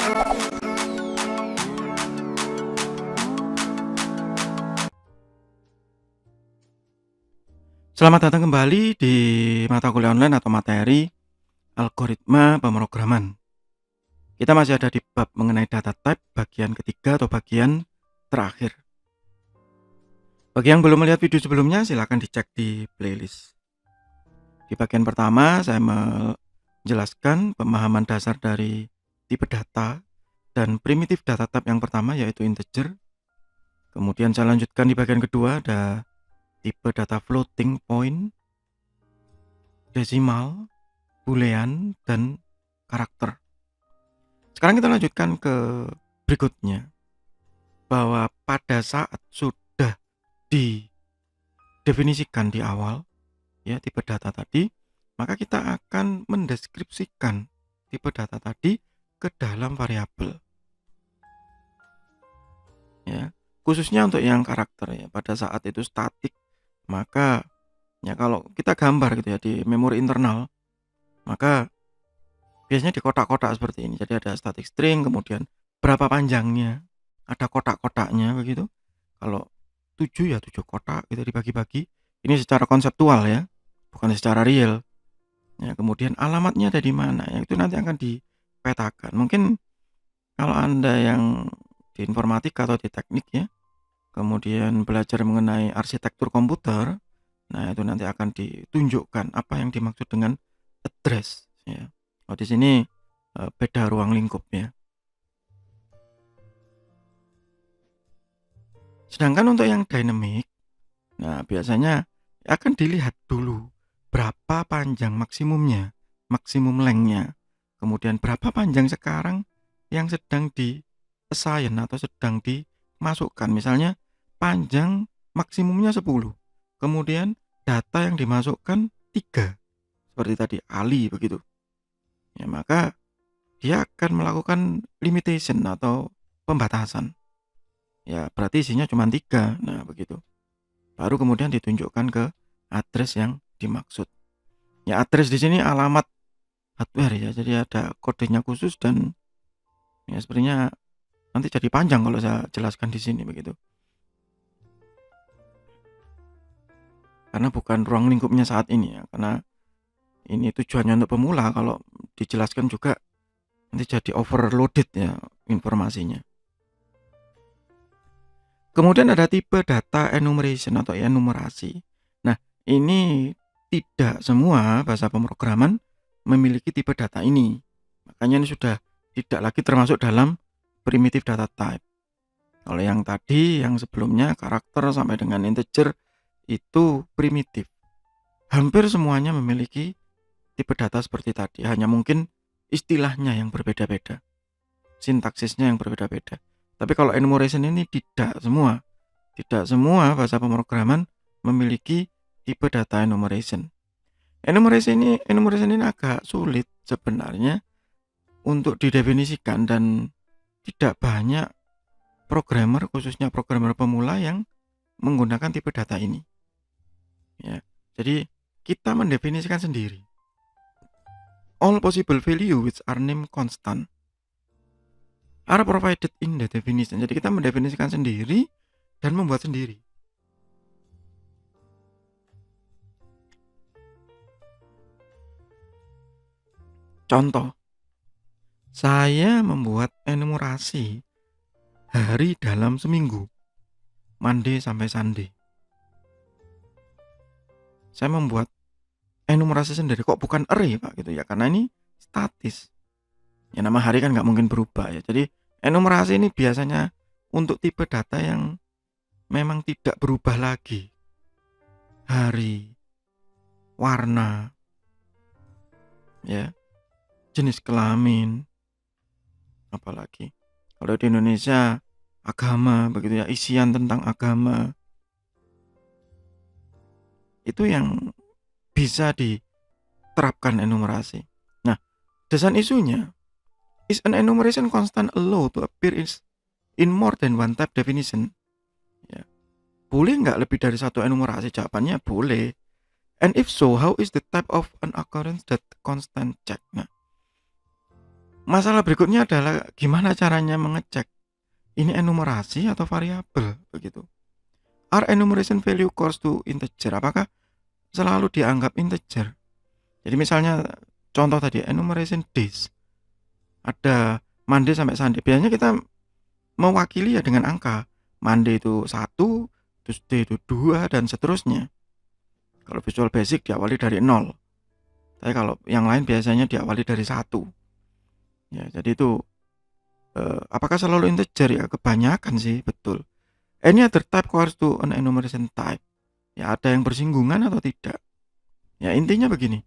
Selamat datang kembali di mata kuliah online atau materi algoritma pemrograman. Kita masih ada di bab mengenai data type bagian ketiga atau bagian terakhir. Bagi yang belum melihat video sebelumnya, silakan dicek di playlist. Di bagian pertama, saya menjelaskan pemahaman dasar dari tipe data dan primitif data type yang pertama yaitu integer. Kemudian saya lanjutkan di bagian kedua, ada tipe data floating point, desimal, boolean, dan karakter. Sekarang kita lanjutkan ke berikutnya, bahwa pada saat sudah didefinisikan di awal ya tipe data tadi, maka kita akan mendeskripsikan tipe data tadi ke dalam variabel. Ya, khususnya untuk yang karakter ya, pada saat itu statik, maka ya kalau kita gambar gitu ya di memori internal, maka biasanya di kotak-kotak seperti ini. Jadi ada static string, kemudian berapa panjangnya, ada kotak-kotaknya begitu. Kalau 7 ya 7 kotak gitu dibagi-bagi. Ini secara konseptual ya, bukan secara real. Ya, kemudian alamatnya ada di mana? Ya, itu nanti akan dipetakan. Mungkin kalau Anda yang di informatika atau di teknik ya, kemudian belajar mengenai arsitektur komputer, nah itu nanti akan ditunjukkan apa yang dimaksud dengan address ya. Oh, di sini beda ruang lingkup ya. Sedangkan untuk yang dynamic, nah biasanya akan dilihat dulu berapa panjang maksimumnya, maksimum lengthnya, kemudian berapa panjang sekarang yang sedang di assign atau sedang dimasukkan. Misalnya panjang maksimumnya 10, kemudian data yang dimasukkan 3, seperti tadi Ali begitu ya, maka dia akan melakukan limitation atau pembatasan ya, berarti isinya cuma 3. Nah begitu, baru kemudian ditunjukkan ke address yang dimaksud ya. Address di sini alamat hardware ya, jadi ada kodenya khusus dan ya sebenarnya nanti jadi panjang kalau saya jelaskan di sini begitu, karena bukan ruang lingkupnya saat ini ya, karena ini tujuannya untuk pemula. Kalau dijelaskan juga nanti jadi overloaded ya informasinya. Kemudian ada tipe data enumeration atau enumerasi. Nah, ini tidak semua bahasa pemrograman memiliki tipe data ini. Makanya ini sudah tidak lagi termasuk dalam primitive data type. Kalau yang tadi, yang sebelumnya karakter sampai dengan integer itu primitif. Hampir semuanya memiliki tipe data seperti tadi, hanya mungkin istilahnya yang berbeda-beda, sintaksisnya yang berbeda-beda. Tapi kalau enumeration ini tidak semua bahasa pemrograman memiliki tipe data enumeration. Enumeration ini agak sulit sebenarnya untuk didefinisikan dan tidak banyak programmer, khususnya programmer pemula yang menggunakan tipe data ini. Ya, jadi kita mendefinisikan sendiri. All possible value which are named constant are provided in the definition. Jadi kita mendefinisikan sendiri dan membuat sendiri. Contoh, saya membuat enumerasi hari dalam seminggu, Monday sampai Sunday. Saya membuat enumerasi sendiri, kok bukan array Pak gitu ya, karena ini statis. Ya nama hari kan nggak mungkin berubah ya. Jadi enumerasi ini biasanya untuk tipe data yang memang tidak berubah lagi. Hari, warna, ya, jenis kelamin, apalagi kalau di Indonesia agama begitu ya, isian tentang agama. Itu yang bisa diterapkan enumerasi. Nah, desain isunya, is an enumeration constant allowed to appear in more than one type definition? Ya. Boleh nggak lebih dari satu enumerasi? Jawabannya boleh. And if so, how is the type of an occurrence that constant check? Nah, Masalah berikutnya adalah gimana caranya mengecek ini enumerasi atau variabel begitu. Are enumeration value equals to integer? Apakah selalu dianggap integer? Jadi misalnya contoh tadi enumeration days. Ada Monday sampai Sunday. Biasanya kita mewakili ya dengan angka. Monday itu 1, Tuesday itu 2 dan seterusnya. Kalau Visual Basic diawali dari 0. Tapi kalau yang lain biasanya diawali dari 1. Ya, jadi itu apakah selalu integer ya? Kebanyakan sih, betul. Any other type corresponds to an enumeration type. Ya, ada yang bersinggungan atau tidak. Ya, intinya begini.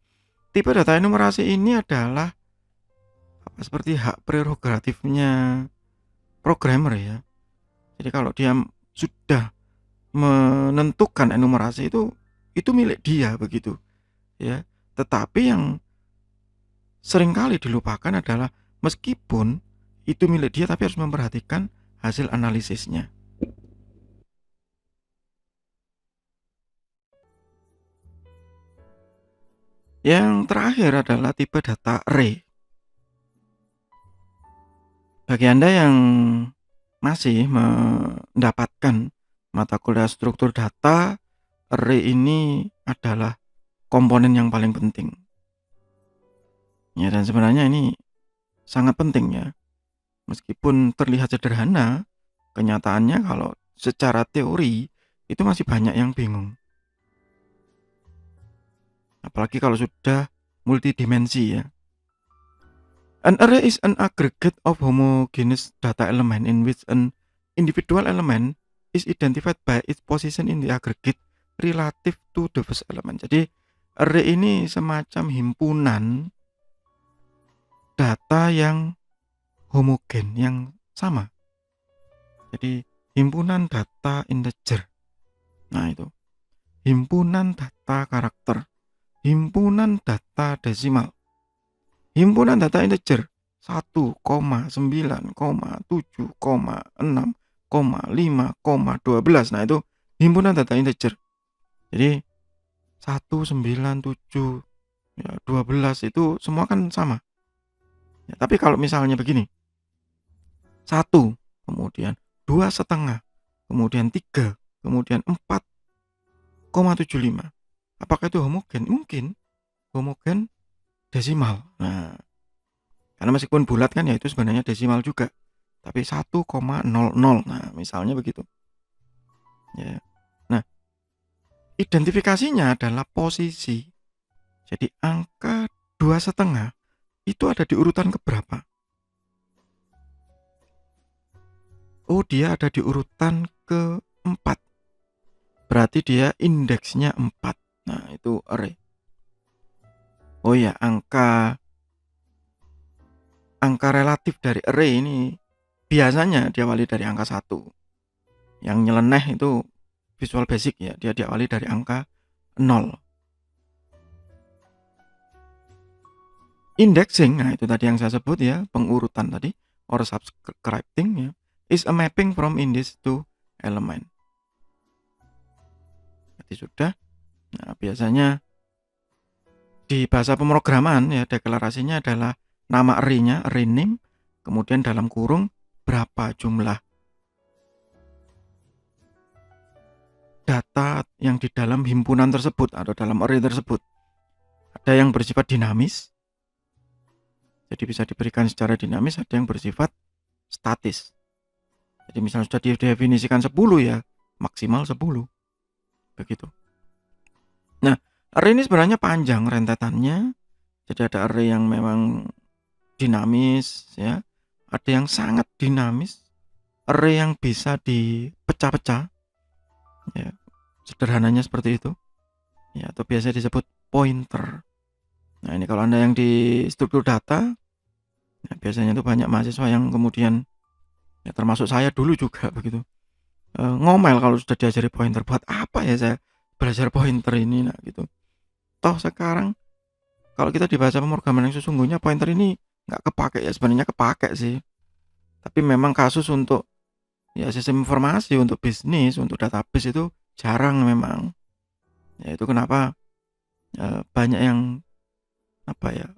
Tipe data enumerasi ini adalah seperti hak prerogatifnya programmer ya. Jadi kalau dia sudah menentukan enumerasi itu milik dia begitu ya. Tetapi yang seringkali dilupakan adalah meskipun itu milik dia tapi harus memperhatikan hasil analisisnya. Yang terakhir adalah tipe data array. Bagi Anda yang masih mendapatkan mata kuliah struktur data, array ini adalah komponen yang paling penting. Ya, dan sebenarnya ini sangat penting ya. Meskipun terlihat sederhana, kenyataannya kalau secara teori itu masih banyak yang bingung. Apalagi kalau sudah multidimensi ya. An array is an aggregate of homogeneous data element in which an individual element is identified by its position in the aggregate relative to the first element. Jadi array ini semacam himpunan data yang homogen, yang sama. Jadi himpunan data integer. Nah itu. Himpunan data karakter. Himpunan data desimal. Himpunan data integer 1,9, 7,6, 5, 12. Nah itu himpunan data integer. Jadi 1, 9, 7, ya 12 itu semua kan sama. Ya, tapi kalau misalnya begini, 1, kemudian 2,5, kemudian 3, kemudian 4,75. Apakah itu homogen? Mungkin homogen desimal. Nah, karena meskipun bulat kan ya itu sebenarnya desimal juga. Tapi 1,00. Nah, misalnya begitu. Ya. Nah, identifikasinya adalah posisi. Jadi angka 2,5 itu ada di urutan keberapa? Oh, dia ada di urutan ke-4. Berarti dia indeksnya 4. Nah, itu array. Oh ya, angka relatif dari array ini biasanya diawali dari angka 1. Yang nyeleneh itu Visual Basic ya, dia diawali dari angka 0. Indexing, nah itu tadi yang saya sebut ya, pengurutan tadi, or subscribing ya, is a mapping from index to element. Jadi sudah. Nah, biasanya di bahasa pemrograman ya deklarasinya adalah nama array-nya, array name, kemudian dalam kurung berapa jumlah data yang di dalam himpunan tersebut atau dalam array tersebut. Ada yang bersifat dinamis, jadi bisa diberikan secara dinamis, ada yang bersifat statis. Jadi misalnya sudah didefinisikan 10 ya, maksimal 10. Begitu. Nah, array ini sebenarnya panjang rentetannya. Jadi ada array yang memang dinamis ya, ada yang sangat dinamis, array yang bisa dipecah-pecah. Ya, sederhananya seperti itu. Ya, atau biasa disebut pointer. Nah, ini kalau Anda yang di struktur data, nah biasanya itu banyak mahasiswa yang kemudian ya termasuk saya dulu juga begitu. Ngomel kalau sudah diajari pointer, buat apa ya saya belajar pointer ini, nah gitu. Toh sekarang kalau kita di bahasa pemrograman yang sesungguhnya pointer ini nggak kepake ya, sebenarnya kepake sih. Tapi memang kasus untuk ya sistem informasi, untuk bisnis, untuk database itu jarang memang. Ya itu kenapa banyak yang apa ya,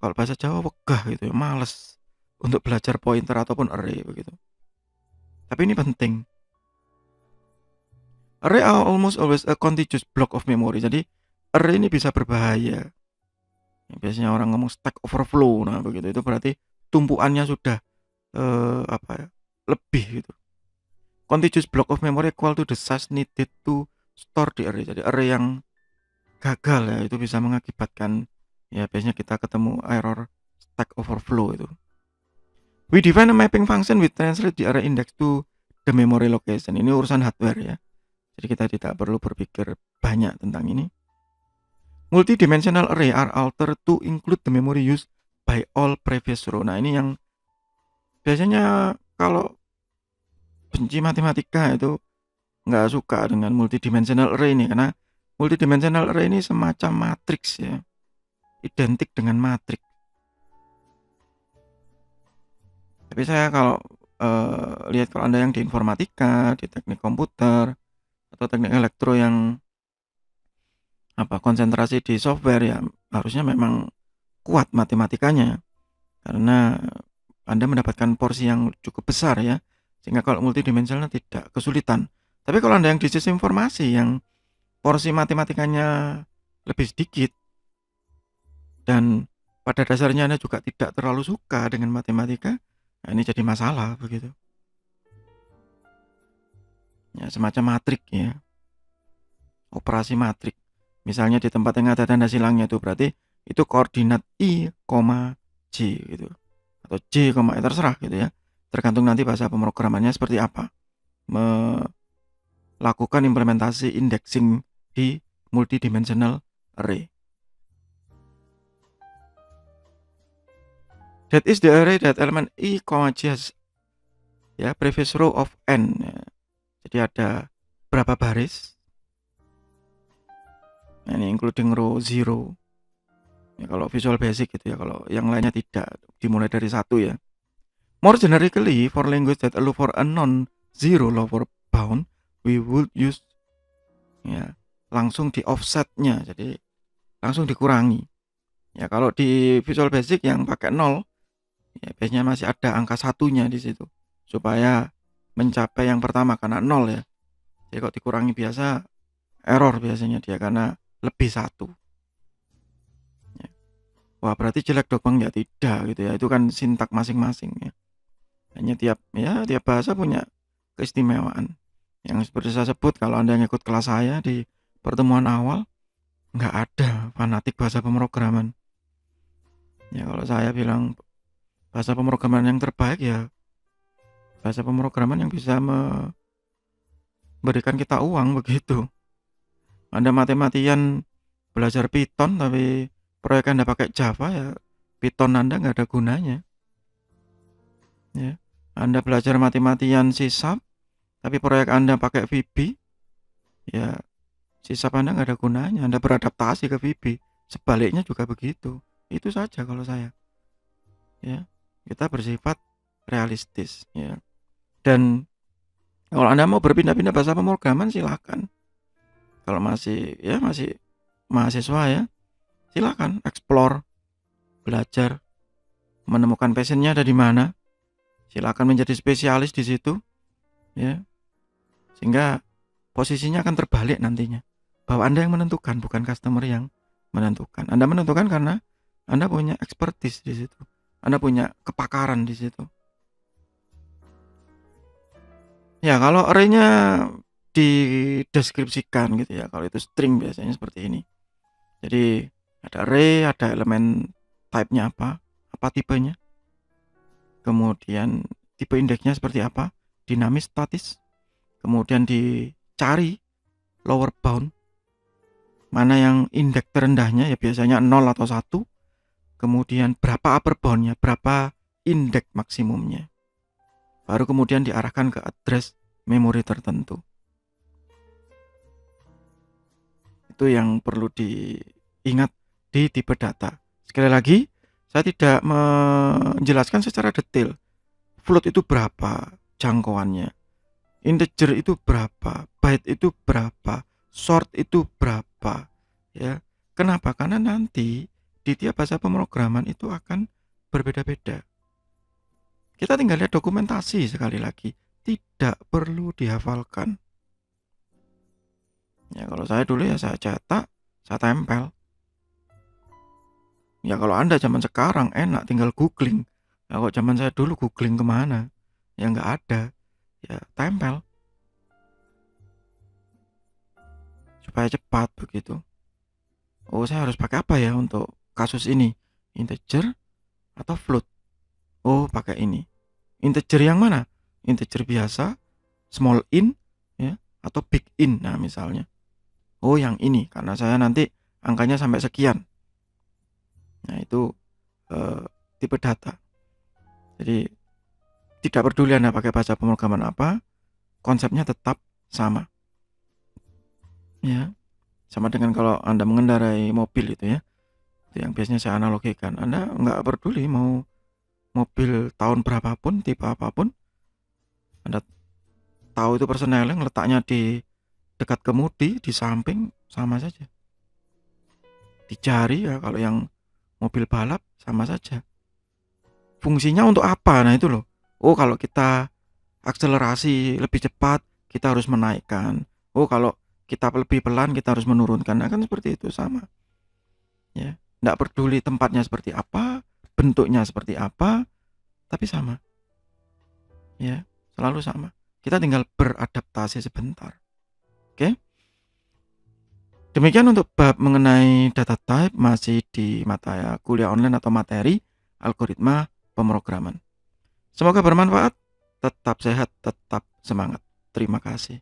kalau bahasa Jawa wegah gitu ya, males untuk belajar pointer ataupun array begitu. Tapi ini penting. Array are almost always a contiguous block of memory. Jadi array ini bisa berbahaya. Biasanya orang ngomong stack overflow. Nah, begitu itu berarti tumpuannya sudah lebih gitu. Contiguous block of memory equal to the size needed to store the array. Jadi array yang gagal ya itu bisa mengakibatkan ya biasanya kita ketemu error stack overflow itu. We define a mapping function with translate the array index to the memory location. Ini urusan hardware ya. Jadi kita tidak perlu berpikir banyak tentang ini. Multidimensional array are altered to include the memory used by all previous row. Nah, ini yang biasanya kalau benci matematika itu nggak suka dengan multidimensional array ini, karena multidimensional array ini semacam matriks ya, identik dengan matriks. Tapi saya kalau lihat kalau Anda yang di informatika, di teknik komputer, atau teknik elektro yang konsentrasi di software ya harusnya memang kuat matematikanya, karena Anda mendapatkan porsi yang cukup besar ya, sehingga kalau multidimensional tidak kesulitan. Tapi kalau Anda yang di sistem informasi yang porsi matematikanya lebih sedikit dan pada dasarnya Anda juga tidak terlalu suka dengan matematika, nah ini jadi masalah begitu. Ya semacam matrik ya, operasi matrik. Misalnya di tempat yang ada tanda silangnya itu berarti itu koordinat I, J gitu. Atau J, terserah gitu ya. Tergantung nanti bahasa pemrogramannya seperti apa. Melakukan implementasi indexing di multidimensional array. That is the array that element I, J has ya previous row of n. Ya. Jadi ada berapa baris? Nah, ini including row 0. Ya, kalau Visual Basic gitu ya, kalau yang lainnya tidak, dimulai dari 1 ya. More generically, for language that allow for a non-zero lower bound, we would use ya langsung di offsetnya, jadi langsung dikurangi. Ya kalau di Visual Basic yang pakai 0, ya biasanya masih ada angka satunya di situ, supaya mencapai yang pertama karena 0 ya. Jadi kalau dikurangi biasa, error biasanya dia karena lebih 1. Ya. Wah berarti jelek dong Bang, ya tidak gitu ya, itu kan sintak masing-masing ya. Hanya tiap bahasa punya keistimewaan. Yang seperti saya sebut, kalau Anda yang ikut kelas saya di pertemuan awal, nggak ada fanatik bahasa pemrograman. Ya kalau saya bilang bahasa pemrograman yang terbaik ya bahasa pemrograman yang bisa memberikan kita uang begitu. Anda mati-matian belajar Python tapi proyek Anda pakai Java, ya Python Anda nggak ada gunanya. Ya, Anda belajar mati-matian C# tapi proyek Anda pakai VB, ya C# Anda nggak ada gunanya. Anda beradaptasi ke VB, sebaliknya juga begitu. Itu saja kalau saya. Ya, kita bersifat realistis ya. Dan kalau Anda mau berpindah-pindah bahasa pemrograman silakan. Kalau masih mahasiswa ya, silakan explore, belajar, menemukan passionnya ada di mana. Silakan menjadi spesialis di situ, ya. Sehingga posisinya akan terbalik nantinya, bahwa Anda yang menentukan, bukan customer yang menentukan. Anda menentukan karena Anda punya expertise di situ, Anda punya kepakaran di situ. Ya kalau array-nya dideskripsikan gitu ya, kalau itu string biasanya seperti ini. Jadi ada array, ada elemen type-nya apa tipenya, kemudian tipe indeksnya seperti apa, dinamis, statis, kemudian dicari lower bound, mana yang indeks terendahnya, ya biasanya 0 atau 1, kemudian berapa upper boundnya, berapa indeks maksimumnya, baru kemudian diarahkan ke address memori tertentu. Itu yang perlu diingat di tipe data. Sekali lagi, saya tidak menjelaskan secara detail float itu berapa jangkauannya, integer itu berapa, byte itu berapa, short itu berapa ya. Kenapa? Karena nanti di tiap bahasa pemrograman itu akan berbeda-beda. Kita tinggal lihat dokumentasi sekali lagi, tidak perlu dihafalkan. Ya kalau saya dulu ya saya cetak, saya tempel. Ya kalau Anda zaman sekarang enak tinggal googling. Ya kalau zaman saya dulu googling kemana? Ya nggak ada. Ya tempel. Supaya cepat begitu. Oh saya harus pakai apa ya untuk kasus ini? Integer atau float? Oh pakai ini. Integer yang mana? Integer biasa, small in, ya, atau big in. Nah misalnya. Oh yang ini karena saya nanti angkanya sampai sekian. Nah itu tipe data. Jadi tidak peduli Anda pakai bahasa pemrograman apa, konsepnya tetap sama. Ya, sama dengan kalau Anda mengendarai mobil itu ya. Itu yang biasanya saya analogikan. Anda nggak peduli mau mobil tahun berapapun, tipe apapun. Anda tahu itu persneling, letaknya di dekat kemudi, di samping, sama saja. Di jari ya kalau yang mobil balap sama saja. Fungsinya untuk apa? Nah itu loh. Oh kalau kita akselerasi lebih cepat, kita harus menaikkan. Oh kalau kita lebih pelan, kita harus menurunkan. Nah kan seperti itu sama. Ya, nggak peduli tempatnya seperti apa, bentuknya seperti apa, tapi sama. Ya, selalu sama. Kita tinggal beradaptasi sebentar. Oke? Demikian untuk bab mengenai data type masih di mata kuliah online atau materi algoritma pemrograman. Semoga bermanfaat. Tetap sehat, tetap semangat. Terima kasih.